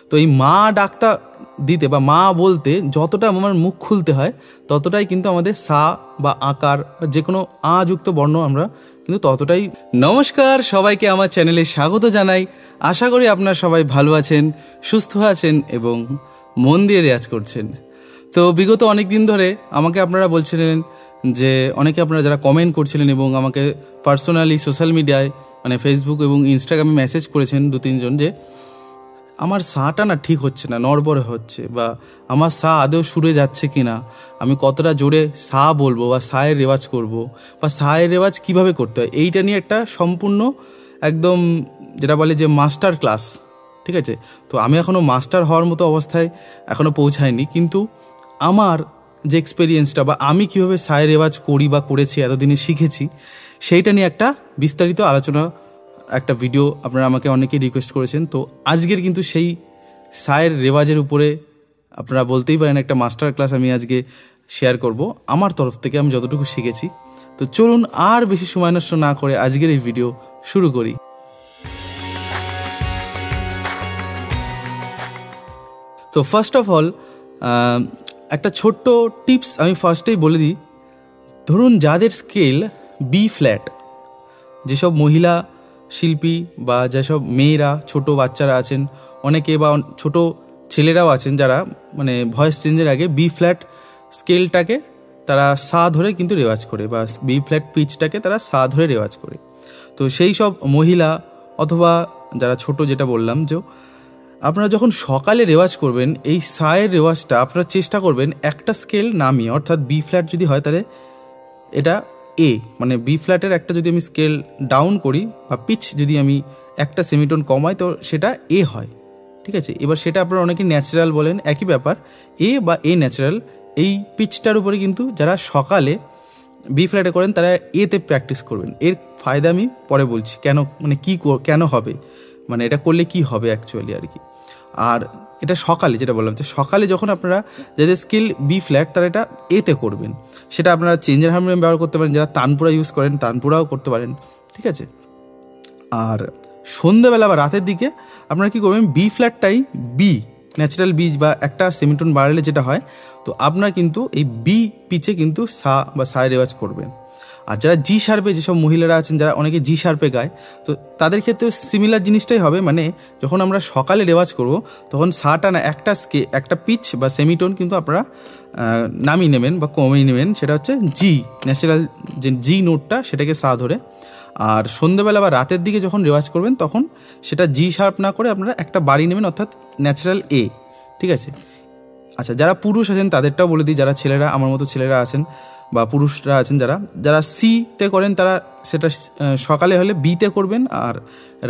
তো এই মা ডাকটা দিতে বা মা বলতে যতটা আমার মুখ খুলতে হয় ততটাই কিন্তু আমাদের সা বা আকার বা যে কোনো আ যুক্ত বর্ণ আমরা কিন্তু ততটাই। নমস্কার, সবাইকে আমার চ্যানেলে স্বাগত জানাই। আশা করি আপনারা সবাই ভালো আছেন, সুস্থ আছেন এবং মন দিয়ে রেয়াজ করছেন। তো বিগত অনেক দিন ধরে আমাকে আপনারা বলছিলেন যে অনেকে আপনারা যারা কমেন্ট করছিলেন এবং আমাকে পার্সোনালি সোশ্যাল মিডিয়ায় মানে ফেসবুক এবং ইনস্টাগ্রামে মেসেজ করেছেন 2-3 জন যে আমার সাটা না ঠিক হচ্ছে না, নড়বড়ে হচ্ছে, বা আমার সা আদৌ সুরে যাচ্ছে কি না, আমি কতটা জোরে সা বলবো বা সায়ের রেওয়াজ করব, বা সায়ের রেওয়াজ কিভাবে করতে হয়, এইটা নিয়ে একটা সম্পূর্ণ একদম যেটা বলে যে মাস্টার ক্লাস। ঠিক আছে, তো আমি এখনও মাস্টার হওয়ার মতো অবস্থায় এখনও পৌঁছাইনি, কিন্তু আমার যে এক্সপিরিয়েন্সটা বা আমি কীভাবে সায়ের রেওয়াজ করি বা করেছি এতদিনে শিখেছি, সেইটা নিয়ে একটা বিস্তারিত আলোচনা, একটা ভিডিও আপনারা আমাকে অনেকেই রিকোয়েস্ট করেছেন। তো আজকের কিন্তু সেই সায়ের রেওয়াজের উপরে আপনারা বলতেই পারেন একটা মাস্টার ক্লাস আমি আজকে শেয়ার করব আমার তরফ থেকে, আমি যতটুকু শিখেছি। তো চলুন আর বেশি সময় নষ্ট না করে আজকের এই ভিডিও শুরু করি। তো ফার্স্ট অফ অল একটা ছোট্ট টিপস আমি ফার্স্টেই বলে দিই। ধরুন যাদের স্কেল বি ফ্ল্যাট, যেসব মহিলা শিল্পী বা যেসব মেয়েরা, ছোট বাচ্চারা আছেন অনেকে, বা ছোট ছেলেরাও আছেন যারা মানে ভয়েস চেঞ্জের আগে বি ফ্ল্যাট স্কেলটাকে তারা সা ধরে কিন্তু রেওয়াজ করে, বা বি ফ্ল্যাট পিচটাকে তারা সা ধরে রেওয়াজ করে। তো সেই সব মহিলা অথবা যারা ছোট, যেটা বললাম, যে আপনারা যখন সকালে রেওয়াজ করবেন এই সায়ের রেওয়াজটা আপনারা চেষ্টা করবেন একটা স্কেল নামিয়ে, অর্থাৎ বি ফ্ল্যাট যদি হয় তাহলে এটা এ, মানে বি ফ্ল্যাটের একটা যদি আমি স্কেল ডাউন করি বা পিচ যদি আমি একটা সেমিটোন কমাই তো সেটা এ হয়। ঠিক আছে, এবার সেটা আপনারা অনেকে ন্যাচারাল বলেন, একই ব্যাপার, এ বা এ ন্যাচারাল। এই পিচটার উপরে কিন্তু যারা সকালে বি ফ্ল্যাটে করেন তারা এতে প্র্যাকটিস করবেন। এর ফায়দা আমি পরে বলছি, কেন মানে কী কেন হবে, মানে এটা করলে কি হবে অ্যাকচুয়ালি আর কি। আর এটা সকালে, যেটা বললাম যে সকালে যখন আপনারা যাদের স্কেল বি ফ্ল্যাট তারা এটা এতে করবেন, সেটা আপনারা চেঞ্জের হারমোনিয়াম ব্যবহার করতে পারেন, যারা তানপুরা ইউজ করেন তানপুরাও করতে পারেন। ঠিক আছে, আর সন্ধ্যেবেলা বা রাতের দিকে আপনারা কী করবেন, বি ফ্ল্যাটটাই বি ন্যাচারাল বি বা একটা সেমিটোন বাড়ালে যেটা হয়, তো আপনারা কিন্তু এই বি পিচে কিন্তু সা বা সায় রেওয়াজ করবেন। আর যারা জি শার্পে, যেসব মহিলারা আছেন যারা অনেকে জি শার্পে গায়, তো তাদের ক্ষেত্রে সিমিলার জিনিসটাই হবে, মানে যখন আমরা সকালে রেওয়াজ করব তখন সাটা না একটা পিচ বা সেমিটোন কিন্তু আপনারা নামিয়ে নেবেন বা কমিয়ে নেবেন, সেটা হচ্ছে জি ন্যাচারাল যে জি নোটটা সেটাকে সা ধরে। আর সন্ধ্যেবেলা বা রাতের দিকে যখন রেওয়াজ করবেন তখন সেটা জি শার্প না করে আপনারা একটা বাড়ি নেবেন, অর্থাৎ ন্যাচারাল এ। ঠিক আছে, আচ্ছা যারা পুরুষ আছেন তাদেরটাও বলে দিই, যারা ছেলেরা আমার মতো ছেলেরা আছেন বা পুরুষরা আছেন যারা সিতে করেন তারা সেটা সকালে হলে বিতে করবেন, আর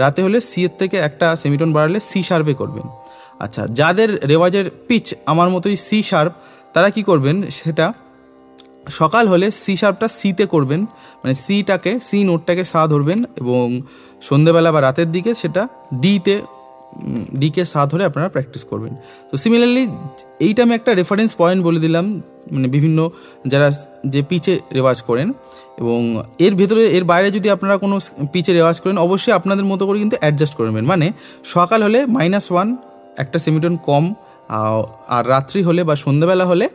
রাতে হলে সি এর থেকে একটা সেমিটোন বাড়ালে সি শার্পে করবেন। আচ্ছা যাদের রেওয়াজের পিচ আমার মতোই সি শার্প, তারা কি করবেন, সেটা সকাল হলে সি শার্পটা সিতে করবেন, মানে সি নোটটাকে সা ধরবেন, এবং সন্ধ্যেবেলা বা রাতের দিকে সেটা ডিকে সা ধরে আপনারা প্র্যাকটিস করবেন। তো সিমিলারলি এইটা আমি একটা রেফারেন্স পয়েন্ট বলে দিলাম, মানে বিভিন্ন যারা যে পিচে রেওয়াজ করেন, এবং এর ভেতরে এর বাইরে যদি আপনারা কোনো পিচে রেওয়াজ করেন অবশ্যই আপনাদের মতো করে কিন্তু অ্যাডজাস্ট করবেন। মানে সকাল হলে -1 একটা সেমিটোন কম, আর রাত্রি হলে বা সন্ধ্যাবেলা হলে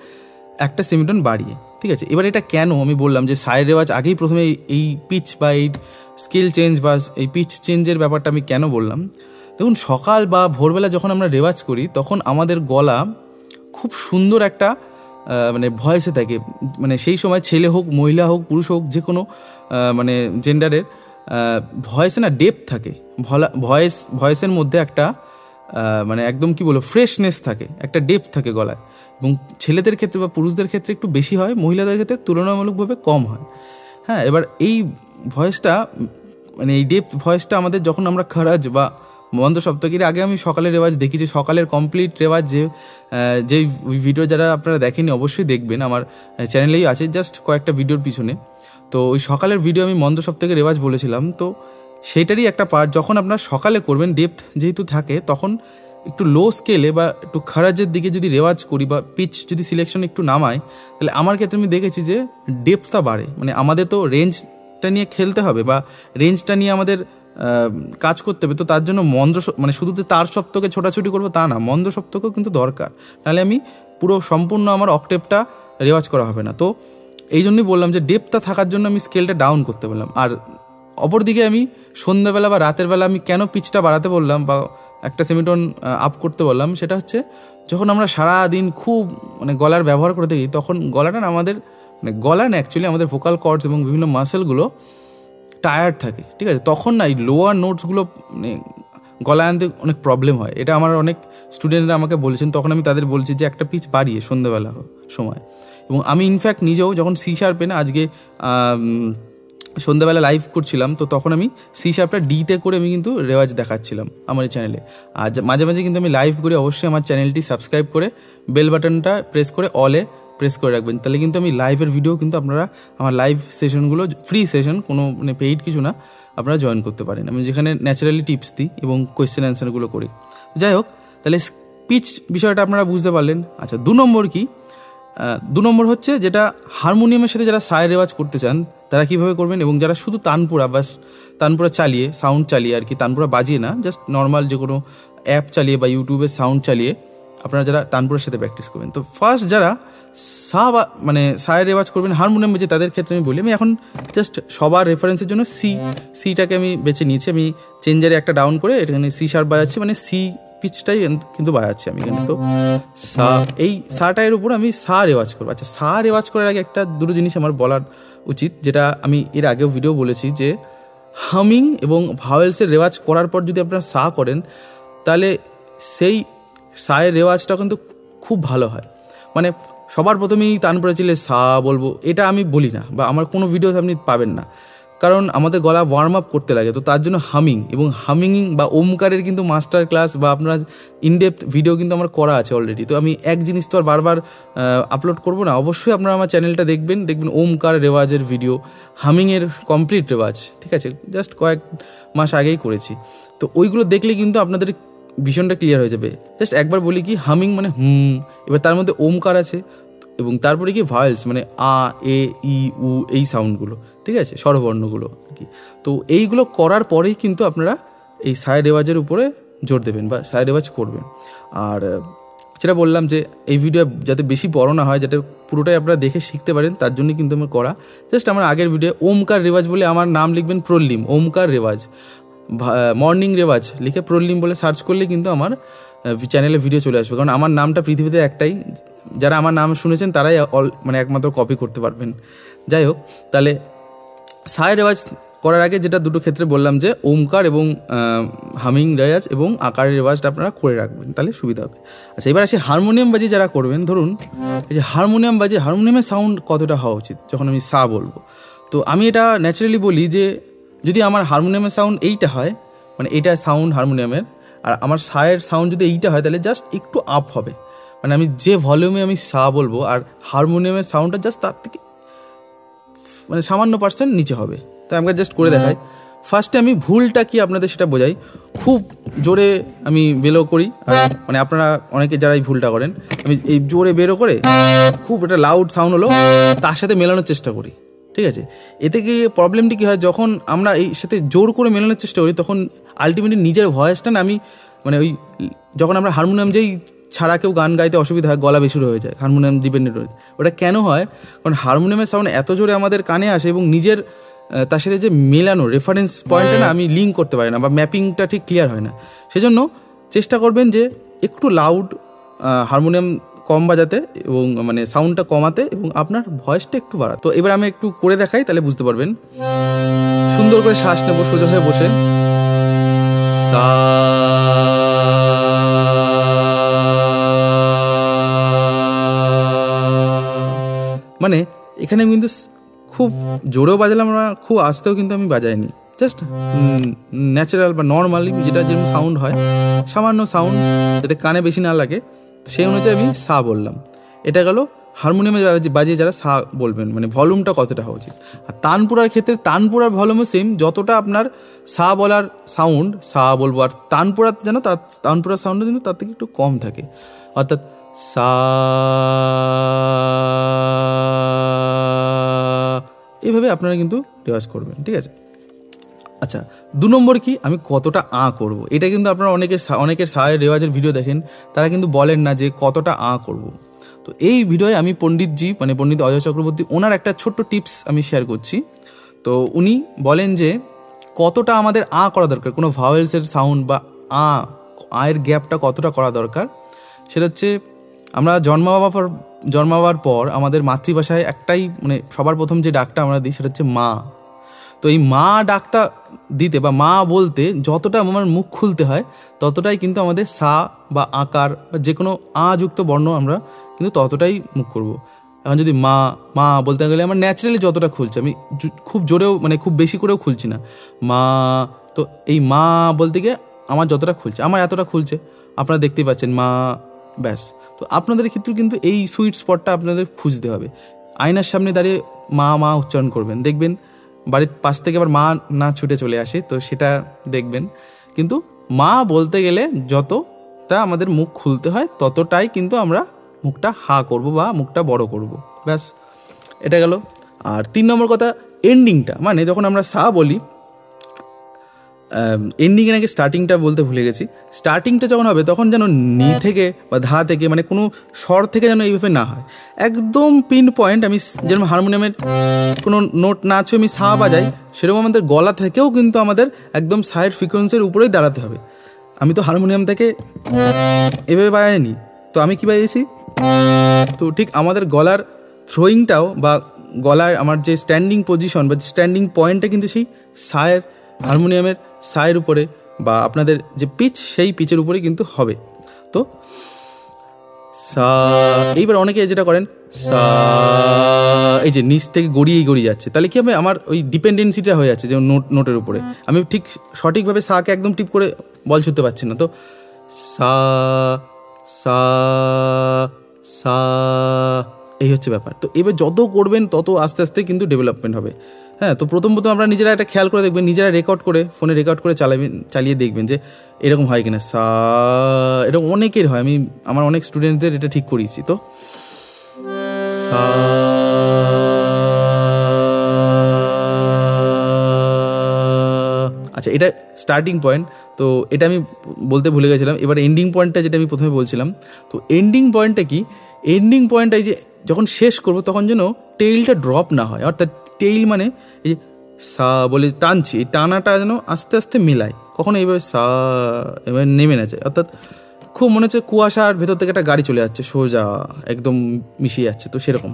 একটা সেমিটোন বাড়িয়ে। ঠিক আছে, এবার এটা কেন আমি বললাম যে সায়ের রেওয়াজ আগেই প্রথমে এই পিচ বা এই স্কেল চেঞ্জ বা এই পিচ চেঞ্জের ব্যাপারটা আমি কেন বললাম। দেখুন সকাল বা ভোরবেলা যখন আমরা রেওয়াজ করি তখন আমাদের গলা খুব সুন্দর একটা মানে ভয়েসে থাকে, মানে সেই সময় ছেলে হোক মহিলা হোক পুরুষ হোক যে কোনো মানে জেন্ডারের ভয়েসে না ডেপথ থাকে, ভয়েসের মধ্যে একটা মানে একদম কি বলবো ফ্রেশনেস থাকে, একটা ডেপথ থাকে গলায়, এবং ছেলেদের ক্ষেত্রে বা পুরুষদের ক্ষেত্রে একটু বেশি হয়, মহিলাদের ক্ষেত্রে তুলনামূলকভাবে কম হয়। হ্যাঁ, এবার এই ভয়েসটা মানে এই ডেপথ ভয়েসটা আমাদের যখন আমরা খারাজ বা মন্দ সপ্তগীর আগে আমি সকালের রেওয়াজ দেখি, যে সকালের কমপ্লিট রেওয়াজ যে ভিডিও যারা আপনারা দেখেনি অবশ্যই দেখবেন, আমার চ্যানেলেই আছে জাস্ট কয়েকটা ভিডিওর পিছনে। তো ওই সকালের ভিডিও আমি মন্দ সপ্তগীর রেওয়াজ বলেছিলাম, তো সেইটারই একটা পার্ট যখন আপনারা সকালে করবেন ডেপথ যেহেতু থাকে, তখন একটু লো স্কেলে বা একটু খারাজের দিকে যদি রেওয়াজ করি বা পিচ যদি সিলেকশন একটু নামায়, তাহলে আমার ক্ষেত্রে আমি দেখেছি যে ডেপথটা বাড়ে। মানে আমাদের তো রেঞ্জটা নিয়ে খেলতে হবে বা রেঞ্জটা নিয়ে আমাদের কাজ করতে হবে, তো তার জন্য মন্দ্র মানে শুধু যে তার সপ্তকে ছোটাছুটি করবো তা না, মন্দ্র সপ্তকেও কিন্তু দরকার, নাহলে আমি পুরো সম্পূর্ণ আমার অক্টেভটা রেওয়াজ করা হবে না। তো এই জন্যই বললাম যে ডেপটা থাকার জন্য আমি স্কেলটা ডাউন করতে বললাম। আর অপরদিকে আমি সন্ধ্যাবেলা বা রাতের বেলা আমি কেন পিচটা বাড়াতে বললাম বা একটা সেমিটোন আপ করতে বললাম, সেটা হচ্ছে যখন আমরা সারাদিন খুব মানে গলার ব্যবহার করে থাকি, তখন গলাটা না আমাদের মানে গলা না অ্যাকচুয়ালি আমাদের ভোকাল কর্ডস এবং বিভিন্ন মাসেলগুলো টায়ার্ড থাকে, ঠিক আছে? তখন না এই লোয়ার নোটসগুলো মানে গলায় আনতে অনেক প্রবলেম হয়। এটা আমার অনেক স্টুডেন্টরা আমাকে বলেছেন, তখন আমি তাদের বলছি যে একটা পিচ বাড়িয়ে সন্ধ্যেবেলা সময়। এবং আমি ইনফ্যাক্ট নিজেও যখন সি শার্পে না আজকে সন্ধ্যাবেলা লাইভ করছিলাম, তো তখন আমি সি শার্পটা ডিতে করে আমি কিন্তু রেওয়াজ দেখাচ্ছিলাম আমার এই চ্যানেলে। আর মাঝে মাঝে কিন্তু আমি লাইভ করি, অবশ্যই আমার চ্যানেলটি সাবস্ক্রাইব করে বেল বাটনটা প্রেস করে অলে প্রেস করে রাখবেন, তাহলে কিন্তু আমি লাইভের ভিডিও কিন্তু আপনারা আমার লাইভ সেশনগুলো ফ্রি সেশন, কোনো মানে পেইড কিছু না, আপনারা জয়েন করতে পারেন। আমি যেখানে ন্যাচারালি টিপস দিই এবং কোয়েশ্চেন অ্যান্সারগুলো করি। যাই হোক, তাহলে স্পিচ বিষয়টা আপনারা বুঝতে পারলেন। আচ্ছা, 2 নম্বর কি? 2 নম্বর হচ্ছে যেটা হারমোনিয়ামের সাথে যারা সায় রেওয়াজ করতে চান তারা কীভাবে করবেন, এবং যারা শুধু তানপুরা বাস তানপুরা চালিয়ে সাউন্ড চালিয়ে আর কি, তানপুরা বাজিয়ে না, জাস্ট নর্মাল যে কোনো অ্যাপ চালিয়ে বা ইউটিউবের সাউন্ড চালিয়ে আপনারা যারা তানপুরের সাথে প্র্যাকটিস করবেন। তো ফার্স্ট যারা মানে সায় রেওয়াজ করবেন হারমোনিয়াম বেজে, তাদের ক্ষেত্রে আমি বলি, আমি এখন জাস্ট সবার রেফারেন্সের জন্য সিটাকে আমি বেছে নিয়েছি। আমি চেঞ্জারে একটা ডাউন করে এখানে সি শার্প বাজাচ্ছি, মানে সি পিচটাই কিন্তু বাজাচ্ছি আমি এখানে। তো এই সাটায়ের উপর আমি রেওয়াজ করবো। আচ্ছা, রেওয়াজ করার আগে একটা দুটো জিনিস আমার বলার উচিত, যেটা আমি এর আগেও ভিডিও বলেছি, যে হামিং এবং ভাওয়েলসের রেওয়াজ করার পর যদি আপনারা করেন, তাহলে সেই সায়ের রেওয়াজটা কিন্তু খুব ভালো হয়। মানে সবার প্রথমেই তানপুরা চিলে বলবো, এটা আমি বলি না, বা আমার কোনো ভিডিওতে আপনি পাবেন না, কারণ আমাদের গলা ওয়ার্ম আপ করতে লাগে। তো তার জন্য হামিং বা ওমকারের কিন্তু মাস্টার ক্লাস বা আপনার ইনডেপথ ভিডিও কিন্তু আমার করা আছে অলরেডি। তো আমি এক জিনিস তো আর বারবার আপলোড করবো না, অবশ্যই আপনারা আমার চ্যানেলটা দেখবেন ওমকার রেওয়াজের ভিডিও, হামিংয়ের কমপ্লিট রেওয়াজ, ঠিক আছে, জাস্ট কয়েক মাস আগেই করেছি। তো ওইগুলো দেখলে কিন্তু আপনাদের ভীষণটা ক্লিয়ার হয়ে যাবে। জাস্ট একবার বলি কি, হামিং মানে এবার তার মধ্যে ওমকার আছে, এবং তারপরে কি ভায়েলস মানে আ, এ, ই, উ, এই সাউন্ডগুলো, ঠিক আছে, স্বরবর্ণগুলো আর কি। তো এইগুলো করার পরেই কিন্তু আপনারা এই সায় রেওয়াজের উপরে জোর দেবেন বা সায় রেওয়াজ করবেন। আর যেটা বললাম যে এই ভিডিও যাতে বেশি বড় না হয়, যাতে পুরোটাই আপনারা দেখে শিখতে পারেন, তার জন্যই কিন্তু আমার করা। জাস্ট আমার আগের ভিডিও ওমকার রেওয়াজ বলে আমার নাম লিখবেন প্রলিম, ওমকার রেওয়াজ, মর্নিং রেওয়াজ লিখে প্রলিম বলে সার্চ করলে কিন্তু আমার চ্যানেলে ভিডিও চলে আসবে, কারণ আমার নামটা পৃথিবীতে একটাই, যারা আমার নাম শুনেছেন তারাই মানে একমাত্র কপি করতে পারবেন। যাই হোক, তাহলে সায় রেওয়াজ করার আগে যেটা দুটো ক্ষেত্রে বললাম, যে ওমকার এবং হামিং রেওয়াজ এবং আকারের রেওয়াজটা আপনারা করে রাখবেন, তাহলে সুবিধা হবে। আচ্ছা, এবার আসি হারমোনিয়াম বাজি যারা করবেন। ধরুন এই যে হারমোনিয়াম বাজি, হারমোনিয়ামের সাউন্ড কতটা হওয়া উচিত যখন আমি বলবো, তো আমি এটা ন্যাচারালি বলি যে যদি আমার হারমোনিয়ামের সাউন্ড এইটা হয়, মানে এইটা সাউন্ড হারমোনিয়ামের, আর আমার সায়ের সাউন্ড যদি এইটা হয়, তাহলে জাস্ট একটু আপ হবে, মানে আমি যে ভলিউমে আমি বলবো, আর হারমোনিয়ামের সাউন্ডটা জাস্ট তার থেকে মানে সামান্য % নিচে হবে। তাই আমাকে জাস্ট করে দেখাই। ফার্স্টে আমি ভুলটা কি আপনাদের সেটা বোঝাই। খুব জোরে আমি বেলো করি, মানে আপনারা অনেকে যারা এই ভুলটা করেন, আমি এই জোরে বেরো করে খুব একটা লাউড সাউন্ড হলো তার সাথে মেলানোর চেষ্টা করি, ঠিক আছে। এতে কি প্রবলেমটি কী হয়, যখন আমরা এই সাথে জোর করে মেলানোর চেষ্টা করি, তখন আলটিমেটলি নিজের ভয়েসটা না আমি মানে ওই যখন আমরা হারমোনিয়াম যেই ছাড়া কেউ গান গাইতে অসুবিধা হয়, গলা বেসুর হয়ে যায়, হারমোনিয়াম ডিপেন্ডেন্ট হয়ে যায়। ওটা কেন হয়? কারণ হারমোনিয়ামের সাউন্ড এত জোরে আমাদের কানে আসে এবং নিজের তার সাথে যে মেলানো রেফারেন্স পয়েন্টটা না আমি লিঙ্ক করতে পারি না, বা ম্যাপিংটা ঠিক ক্লিয়ার হয় না। সেজন্য চেষ্টা করবেন যে একটু লাউড হারমোনিয়াম কম বাজাতে এবং মানে সাউন্ডটা কমাতে এবং আপনার ভয়েসটা একটু বাড়াতে। তো এবার আমি একটু করে দেখাই, তাহলে বুঝতে পারবেন। সুন্দর করে শ্বাস নেব সোজা হয়ে বসে, মানে এখানে কিন্তু খুব জোরেও বাজালাম না, খুব আস্তেও কিন্তু আমি বাজাইনি, জাস্ট ন্যাচারাল বা নর্মালি যেটা যেরকম সাউন্ড হয়, সামান্য সাউন্ড যাতে কানে বেশি না লাগে, সেই অনুযায়ী আমি বললাম। এটা গেল হারমোনিয়ামে বাজিয়ে যারা বলবেন, মানে ভলিউমটা কতটা হওয়া উচিত। আর তানপুরার ক্ষেত্রে তানপুরার ভলিউমও সেম, যতটা আপনার বলার সাউন্ড বলবো, আর তানপুরা যেন তানপুরার সাউন্ডটা যেন তার থেকে একটু কম থাকে, অর্থাৎ এইভাবে আপনারা কিন্তু রেওয়াজ করবেন, ঠিক আছে। আচ্ছা, 2 নম্বর কি, আমি কতটা করব। এটা কিন্তু আপনারা অনেকের সায়ের রেওয়াজের ভিডিও দেখেন, তারা কিন্তু বলেন না যে কতটা করব। তো এই ভিডিওয়ে আমি পণ্ডিতজি মানে পণ্ডিত অজয় চক্রবর্তী ওনার একটা ছোট্ট টিপস আমি শেয়ার করছি। তো উনি বলেন যে কতটা আমাদের করা দরকার, কোনো ভাওয়েলসের সাউন্ড বা এর গ্যাপটা কতটা করা দরকার। সেটা হচ্ছে আমরা জন্মাবার পর আমাদের মাতৃভাষায় একটাই মানে সবার প্রথম যে ডাকটা আমরা দিই সেটা হচ্ছে মা। তো এই মা ডাকটা দিতে বা মা বলতে যতটা আমার মুখ খুলতে হয় ততটাই কিন্তু আমাদের সা বা আকার বা যে কোনো যুক্ত বর্ণ আমরা কিন্তু ততটাই মুখ করব। এখন যদি মা মা বলতে গেলে আমার ন্যাচারালি যতটা খুলছে, আমি খুব জোরেও মানে খুব বেশি করেও খুলছি না মা। তো এই মা বলতে গিয়ে আমার যতটা খুলছে আমার এতটা খুলছে, আপনারা দেখতেই পাচ্ছেন মা, ব্যাস। তো আপনাদের ক্ষেত্রেও কিন্তু এই সুইট স্পটটা আপনাদের খুঁজতে হবে। আয়নার সামনে দাঁড়িয়ে মা মা উচ্চারণ করবেন, দেখবেন বাড়ির পাশ থেকে আবার মা না ছুটে চলে আসে, তো সেটা দেখবেন। কিন্তু মা বলতে গেলে যতটা আমাদের মুখ খুলতে হয় ততটাই কিন্তু আমরা মুখটা করব বা মুখটা বড় করব, ব্যাস। এটা গেল। আর 3 নম্বর কথা, এন্ডিংটা, মানে যখন আমরা বলি এন্ডিংয়ে নাকি স্টার্টিংটা বলতে ভুলে গেছি। স্টার্টিংটা যখন হবে তখন যেন নি থেকে বা ধা থেকে মানে কোনো স্বর থেকে যেন এইভাবে না হয়, একদম পিন পয়েন্ট। আমি যেরকম হারমোনিয়ামের কোনো নোট না ছুঁয়ে আমি বাজাই, সেরকম আমাদের গলা থেকেও কিন্তু আমাদের একদম সায়ের ফ্রিকোয়েন্সির উপরেই দাঁড়াতে হবে। আমি তো হারমোনিয়াম থেকে এভাবে বাজাইনি, তো আমি কী বাজিয়েছি। তো ঠিক আমাদের গলার থ্রোয়িংটাও বা গলার আমার যে স্ট্যান্ডিং পজিশন বা স্ট্যান্ডিং পয়েন্টটা কিন্তু সেই সায়ের হারমোনিয়ামের সায়ের উপরে বা আপনাদের যে পিচ সেই পিচের উপরে কিন্তু হবে। তো এইবার অনেকে যেটা করেন এই যে নিচ থেকে গড়িয়ে যাচ্ছে, তাহলে কি হবে, আমার ওই ডিপেন্ডেন্সিটা হয়ে যাচ্ছে যে নোটের উপরে। আমি ঠিক সঠিকভাবে কে একদম টিপ করে বল ছুঁতে পারছি না। তো সা সা সা এই হচ্ছে ব্যাপার। তো এবার যত করবেন তত আস্তে আস্তে কিন্তু ডেভেলপমেন্ট হবে। হ্যাঁ, তো প্রথম আমরা নিজেরা একটা খেয়াল করে দেখবেন, নিজেরা রেকর্ড করে ফোনে রেকর্ড করে চালিয়ে দেখবেন যে এরকম হয় কিনা। এরকম অনেকের হয়, আমি আমার অনেক স্টুডেন্টদের এটা ঠিক করিয়েছি। তো সা আচ্ছা, এটা স্টার্টিং পয়েন্ট। তো এটা আমি বলতে ভুলে গেছিলাম। এবার এন্ডিং পয়েন্টটা যেটা আমি প্রথমে বলছিলাম, তো এন্ডিং পয়েন্টটা কি, এন্ডিং পয়েন্টটা এই যে যখন শেষ করব তখন যেন টেইলটা ড্রপ না হয়। অর্থাৎ টেইল মানে এই যে বলে টানছি, এই টানাটা যেন আস্তে আস্তে মেলায়, কখনো এইভাবে এবার নেমে না যায়। অর্থাৎ খুব মনে হচ্ছে কুয়াশার ভেতর থেকে একটা গাড়ি চলে যাচ্ছে সোজা একদম মিশিয়ে যাচ্ছে, তো সেরকম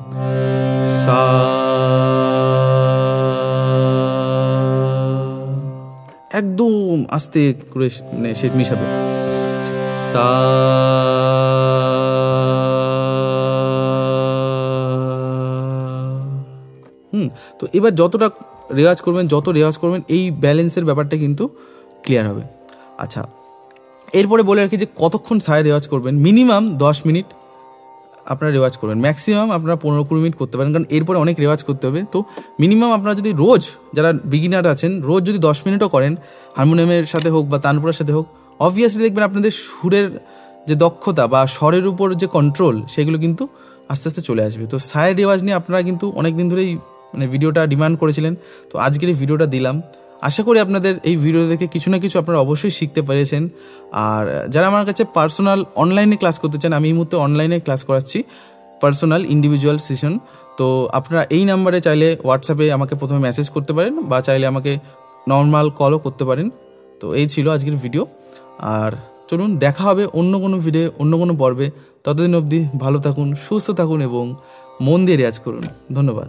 একদম আস্তে করে মানে সে মিশাবে তো এবার যতটা রেওয়াজ করবেন এই ব্যালেন্সের ব্যাপারটা কিন্তু ক্লিয়ার হবে। আচ্ছা, এরপরে বলে রাখি যে কতক্ষণ সায়ের রেওয়াজ করবেন। মিনিমাম 10 মিনিট আপনারা রেওয়াজ করবেন, ম্যাক্সিমাম আপনারা 15-20 মিনিট করতে পারেন, কারণ এরপরে অনেক রেওয়াজ করতে হবে। তো মিনিমাম আপনারা যদি রোজ, যারা বিগিনার আছেন, রোজ যদি 10 মিনিটও করেন হারমোনিয়ামের সাথে হোক বা তানপুরার সাথে হোক, অবভিয়াসলি দেখবেন আপনাদের সুরের যে দক্ষতা বা স্বরের উপর যে কন্ট্রোল সেগুলো কিন্তু আস্তে আস্তে চলে আসবে। তো সায়ের রেওয়াজ নিয়ে আপনারা কিন্তু অনেক দিন ধরেই মানে ভিডিওটা ডিমান্ড করেছিলেন, তো আজকের এই ভিডিওটা দিলাম। আশা করি আপনাদের এই ভিডিও দেখে কিছু না কিছু আপনারা অবশ্যই শিখতে পেরেছেন। আর যারা আমার কাছে পার্সোনাল অনলাইনে ক্লাস করতে চান, আমি এই মুহূর্তে অনলাইনে ক্লাস করাচ্ছি, পার্সোনাল ইন্ডিভিজুয়াল সেশন। তো আপনারা এই নাম্বারে চাইলে হোয়াটসঅ্যাপে আমাকে প্রথমে মেসেজ করতে পারেন বা চাইলে আমাকে নর্মাল কলও করতে পারেন। তো এই ছিল আজকের ভিডিও। আর চলুন দেখা হবে অন্য কোনো ভিডিও, অন্য কোনো পর্বে। ততদিন অবধি ভালো থাকুন, সুস্থ থাকুন এবং মন দিয়ে রেয়াজ করুন। ধন্যবাদ।